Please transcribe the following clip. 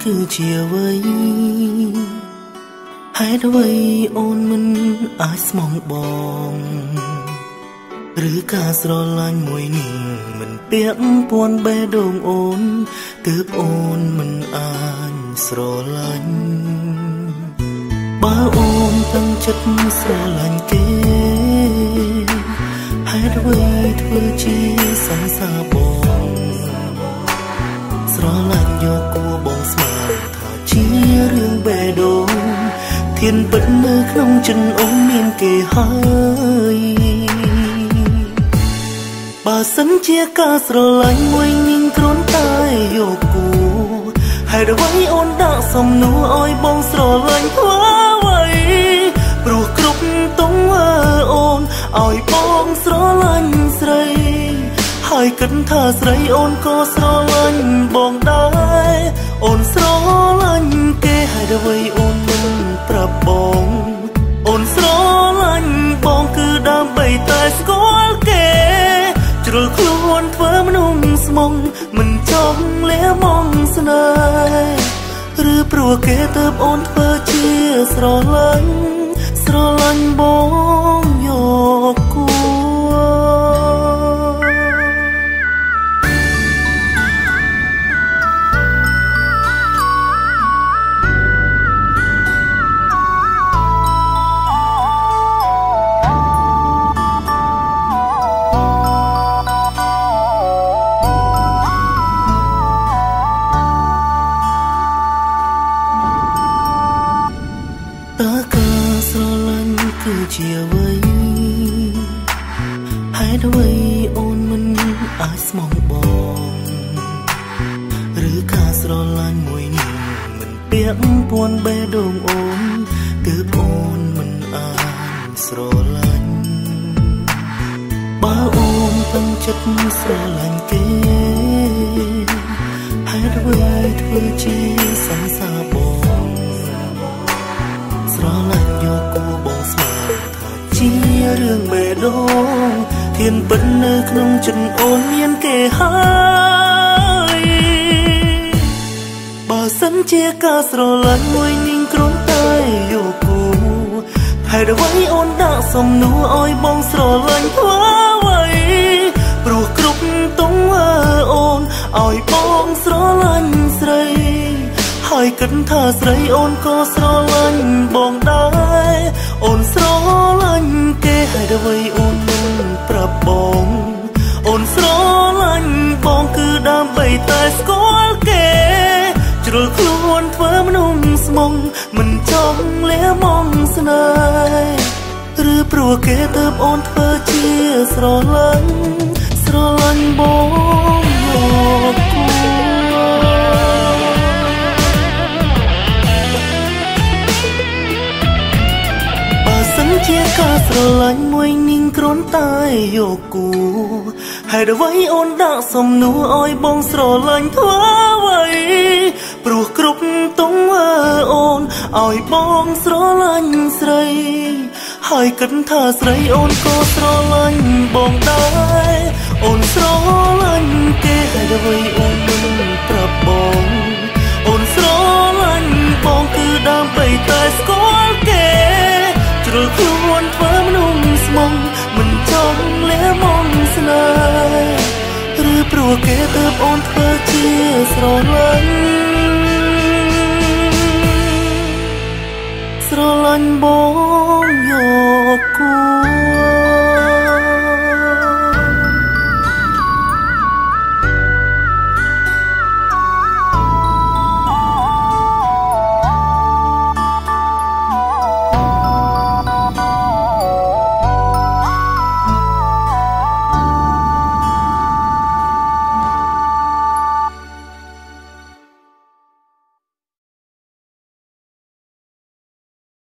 គឺជាអ្វីហេតុអ្វីអូនមិនអាចស្មងបងឬការស្រឡាញ់មួយនេះមិនពាក់ព័ន្ធបេះដូងអូនទើបអូនមិនអាចស្រឡាញ់បើអូនតាំងចិត្តស្រឡាញ់គេហេតុអ្វីធ្វើជាសង្សារបងស្រឡាញ់យកគួរបងស្មានថាជារឿងបេះដូងធានពិតនៅក្នុងចិត្តអូនមានគេហើយបើសិនជាការស្រឡាញ់មួយញញគ្រាន់តែយកគួរហេតុអ្វីអូនដាក់សំណួរឲ្យបងស្រឡាញ់ធ្វើអ្វីព្រោះគ្រប់ទង្វើអូនឲ្យបងស្រឡាញ់ស្រីហើយគិតថាស្រីអូនក៏ស្រឡាញ់បងដែរអូនស្រឡាញ់គេហេតុអ្វីអូនមិនប្រាប់បងអូនស្រឡាញ់បងគឺដើម្បីតែស្គាល់គេជ្រុលខ្លួនធ្វើមនុស្សស្មងមិនចង់លះមងស្នេហ៍ឬព្រោះគេទើបអូនធ្វើជាស្រឡាញ់បងយកគួតើការស្រឡាញ់គឺជាអ្វីហេតុអ្វីអូនមិនអាចស្មងបងឬការស្រឡាញ់មួយនេះមិនពាក់ព័ន្ធបេះដូងអូនទើបអូនមិនអាចស្រឡាញ់បើអូនតាំងចិត្តស្រឡាញ់គេហេតុអ្វីធ្វើជាសង្សារបងស្រឡាញ់យកគួរបងស្មានថាជារឿងបេះដូងធានពិតនៅក្នុងចិត្តអូនមានគេហើយបើសិនជាការស្រឡាញ់មួយញញគ្រាន់តែយកគួរហេតុអ្វីអូនដាក់សំណួរឲ្យបងស្រឡាញ់ធ្វើអ្វីព្រោះគ្រប់ទង្វើអូនឲ្យបងស្រឡាញ់ស្រីហើយគិតថាស្រីអូនក៏ស្រឡាញ់បងដែរអូនស្រឡាញ់គេហេតុអ្វីអូនមិនប្រាប់បងអូនស្រឡាញ់បងគឺដើម្បីតែស្គាល់គេជ្រុលខ្លួនធ្វើមនុស្សស្មងមិនចង់លះមងស្នេហ៍ឬព្រោះគេទើបអូនធ្វើជាស្រឡាញ់បងយកគួជាការស្រឡាញ់មួយញញគ្រាន់តែយកគួរហេតុអ្វីអូនដាក់សំណួរឲ្យបងស្រឡាញ់ធ្វើអ្វីព្រោះគ្រប់ទង្វើអូនឲ្យបងស្រឡាញ់ស្រីហើយគិតថាស្រីអូនក៏ស្រឡាញ់បងដែរអូនស្រឡាញ់គេហេតុអ្វីអូនមិនប្រាប់បងអូនស្រឡាញ់បងគឺដើម្បីតែស្គាល់គេជ្រុលខ្លួនធ្វើមនុស្សស្មងមិនចង់លះមងស្នេហ៍ឬព្រោះគេទើបអូនធ្វើជាស្រឡាញ់បងយក